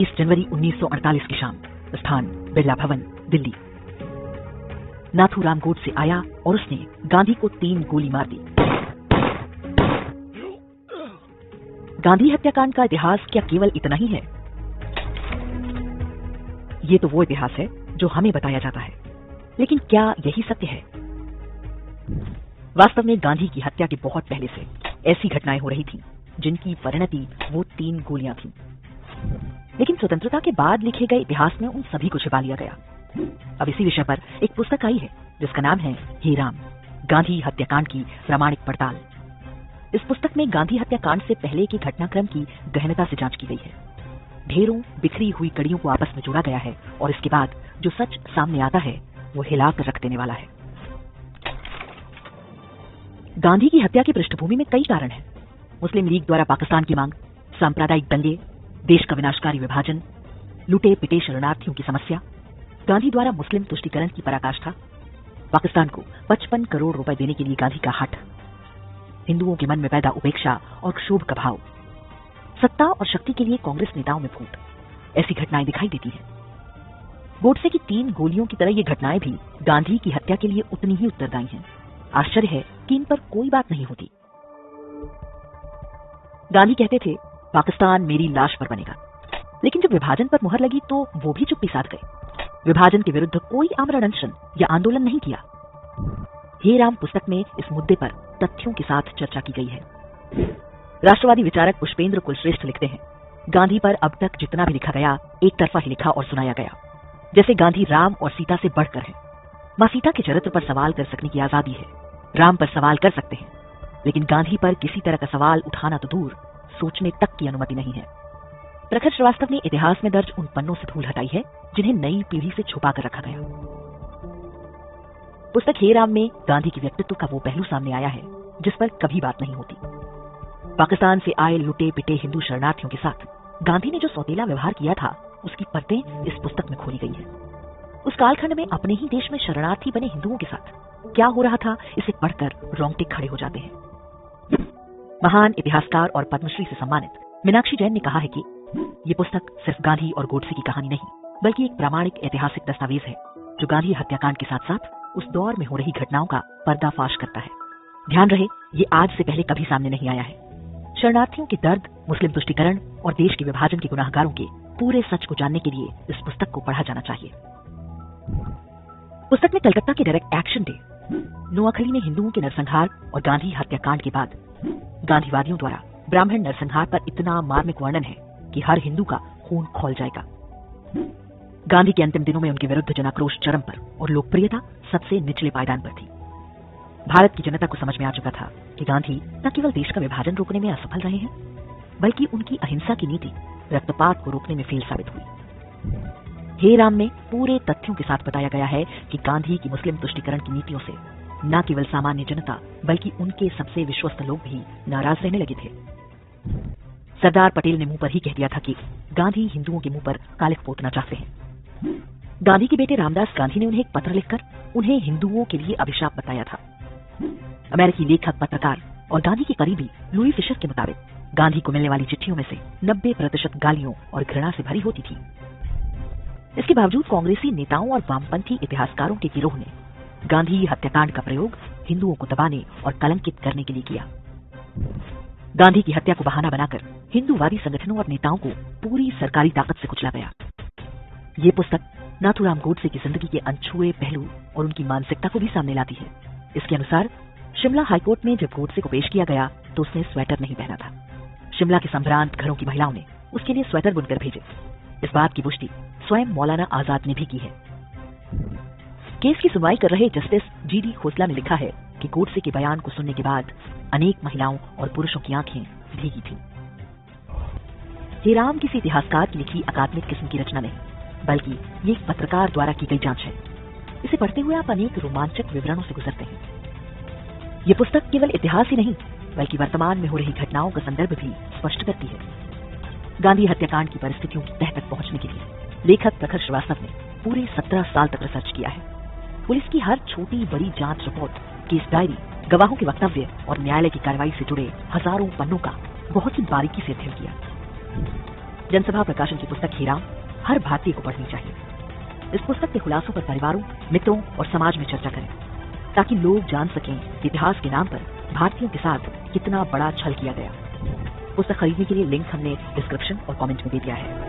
20 जनवरी 1948 की शाम, स्थान बिरला भवन, दिल्ली। नाथूराम गोडसे आया और उसने गांधी को 3 गोली मार दी। गांधी हत्याकांड का इतिहास क्या केवल इतना ही है? ये तो वो इतिहास है जो हमें बताया जाता है, लेकिन क्या यही सत्य है? वास्तव में गांधी की हत्या के बहुत पहले से ऐसी घटनाएं हो रही थीं, जिनकी परिणति वो 3 गोलियां थीं। लेकिन स्वतंत्रता के बाद लिखे गए इतिहास में उन सभी को छिपा लिया गया। अब इसी विषय पर एक पुस्तक आई है जिसका नाम है हे राम, गांधी हत्याकांड की प्रामाणिक पड़ताल। इस पुस्तक में गांधी हत्याकांड से पहले के घटनाक्रम की गहनता से जांच की गई है। ढेरों बिखरी हुई कड़ियों को आपस में जोड़ा गया है और इसके बाद जो सच सामने आता है वो हिलाकर रख देने वाला है। गांधी की हत्या की पृष्ठभूमि में कई कारण हैं। मुस्लिम लीग द्वारा पाकिस्तान की मांग, सांप्रदायिक दंगे, देश का विनाशकारी विभाजन, लुटे पिटे शरणार्थियों की समस्या, गांधी द्वारा मुस्लिम तुष्टीकरण की पराकाष्ठा, पाकिस्तान को 55 करोड़ रुपए देने के लिए गांधी का हठ, हिंदुओं के मन में पैदा उपेक्षा और क्षोभ का भाव, सत्ता और शक्ति के लिए कांग्रेस नेताओं में फूट, ऐसी घटनाएं दिखाई देती हैं। गोडसे की 3 गोलियों की तरह ये घटनाएं भी गांधी की हत्या के लिए उतनी ही उत्तरदायी हैं। आश्चर्य है कि इन पर कोई बात नहीं होती। गांधी कहते थे, पाकिस्तान मेरी लाश पर बनेगा, लेकिन जब विभाजन पर मुहर लगी तो वो भी चुप्पी साध गए। विभाजन के विरुद्ध कोई आमरण अनशन या आंदोलन नहीं किया। हे राम पुस्तक में इस मुद्दे पर तथ्यों के साथ चर्चा की गई है। राष्ट्रवादी विचारक पुष्पेंद्र कुलश्रेष्ठ लिखते हैं, गांधी पर अब तक जितना भी लिखा गया एक तरफा ही लिखा और सुनाया गया, जैसे गांधी राम और सीता से बढ़कर है। मां सीता के चरित्र पर सवाल कर सकने की आजादी है, राम पर सवाल कर सकते हैं, लेकिन गांधी पर किसी तरह का सवाल उठाना तो दूर, सोचने तक की अनुमति नहीं है। प्रखर श्रीवास्तव ने इतिहास में दर्ज उन पन्नों से धूल हटाई है जिन्हें नई पीढ़ी से छुपा कर रखा गया। पुस्तक हे राम में गांधी के व्यक्तित्व का वो पहलू सामने आया है जिस पर कभी बात नहीं होती। पाकिस्तान से आए लुटे पिटे हिंदू शरणार्थियों के साथ गांधी ने जो सौतेला व्यवहार किया था, उसकी परतें इस पुस्तक में खोली गई है। उस कालखंड में अपने ही देश में शरणार्थी बने हिंदुओं के साथ क्या हो रहा था, इसे पढ़कर रोंगटे खड़े हो जाते हैं। महान इतिहासकार और पद्मश्री से सम्मानित मीनाक्षी जैन ने कहा है कि ये पुस्तक सिर्फ गांधी और गोडसे की कहानी नहीं, बल्कि एक प्रामाणिक ऐतिहासिक दस्तावेज है जो गांधी हत्याकांड के साथ साथ उस दौर में हो रही घटनाओं का पर्दाफाश करता है। ध्यान रहे, ये आज से पहले कभी सामने नहीं आया है। शरणार्थियों के दर्द, मुस्लिम तुष्टीकरण और देश के विभाजन के गुनाहगारों के पूरे सच को जानने के लिए इस पुस्तक को पढ़ा जाना चाहिए। पुस्तक में कलकत्ता के डायरेक्ट एक्शन डे, नोआखली में हिंदुओं के नरसंहार और गांधी हत्याकांड के बाद गांधीवादियों द्वारा ब्राह्मण नरसंहार पर इतना मार्मिक वर्णन है कि हर हिंदू का खून खौल जाएगा। गांधी के अंतिम दिनों में उनके विरुद्ध जनाक्रोश चरम पर और लोकप्रियता सबसे निचले पायदान पर थी। भारत की जनता को समझ में आ चुका था कि गांधी न केवल देश का विभाजन रोकने में असफल रहे हैं, बल्कि उनकी अहिंसा की नीति रक्तपात को रोकने में फेल साबित हुई। हे राम में पूरे तथ्यों के साथ बताया गया है कि गांधी की मुस्लिम तुष्टीकरण की नीतियों से न केवल सामान्य जनता बल्कि उनके सबसे विश्वस्त लोग भी नाराज रहने लगे थे। सरदार पटेल ने मुंह पर ही कह दिया था कि गांधी हिंदुओं के मुंह पर कालिख पोतना चाहते हैं। गांधी के बेटे रामदास गांधी ने उन्हें एक पत्र लिखकर उन्हें हिंदुओं के लिए अभिशाप बताया था। अमेरिकी लेखक, पत्रकार और गांधी के करीबी लुई फिशर के मुताबिक गांधी को मिलने वाली चिट्ठियों में से 90% गालियों और घृणा से भरी होती थी। इसके बावजूद कांग्रेसी नेताओं और वामपंथी इतिहासकारों के गिरोह ने गांधी हत्याकांड का प्रयोग हिंदुओं को दबाने और कलंकित करने के लिए किया। गांधी की हत्या को बहाना बनाकर हिंदूवादी संगठनों और नेताओं को पूरी सरकारी ताकत से कुचला गया। ये पुस्तक नाथूराम गोडसे की जिंदगी के अनछुए पहलू और उनकी मानसिकता को भी सामने लाती है। इसके अनुसार शिमला हाईकोर्ट में जब गोडसे को पेश किया गया तो उसने स्वेटर नहीं पहना था। शिमला के संभ्रांत घरों की महिलाओं ने उसके लिए स्वेटर बुनकर भेजे। इस बात की पुष्टि स्वयं मौलाना आजाद ने भी की है। केस की सुनवाई कर रहे जस्टिस जीडी खोसला ने लिखा है कि गोडसे के बयान को सुनने के बाद अनेक महिलाओं और पुरुषों की आंखें भीगी थीं। हे राम किसी इतिहासकार की लिखी अकादमिक किस्म की रचना नहीं, बल्कि ये एक पत्रकार द्वारा की गई जांच है। इसे पढ़ते हुए आप अनेक रोमांचक विवरणों से गुजरते हैं। ये पुस्तक केवल इतिहास ही नहीं, बल्कि वर्तमान में हो रही घटनाओं का संदर्भ भी स्पष्ट करती है। गांधी हत्याकांड की परिस्थितियों की तह तक पहुंचने के लिए लेखक प्रखर श्रीवास्तव ने पूरे 17 साल तक रिसर्च किया है। पुलिस की हर छोटी बड़ी जांच रिपोर्ट, केस डायरी, गवाहों के वक्तव्य और न्यायालय की कार्रवाई से जुड़े हजारों पन्नों का बहुत ही बारीकी से अध्ययन किया। जनसभा प्रकाशन की पुस्तक हीराम हर भारतीय को पढ़नी चाहिए। इस पुस्तक के खुलासों पर परिवारों, मित्रों और समाज में चर्चा करें, ताकि लोग जान सकें कि इतिहास के नाम पर भारतीयों के साथ कितना बड़ा छल किया गया। पुस्तक खरीदने के लिए लिंक हमने डिस्क्रिप्शन और कमेंट में दे दिया है।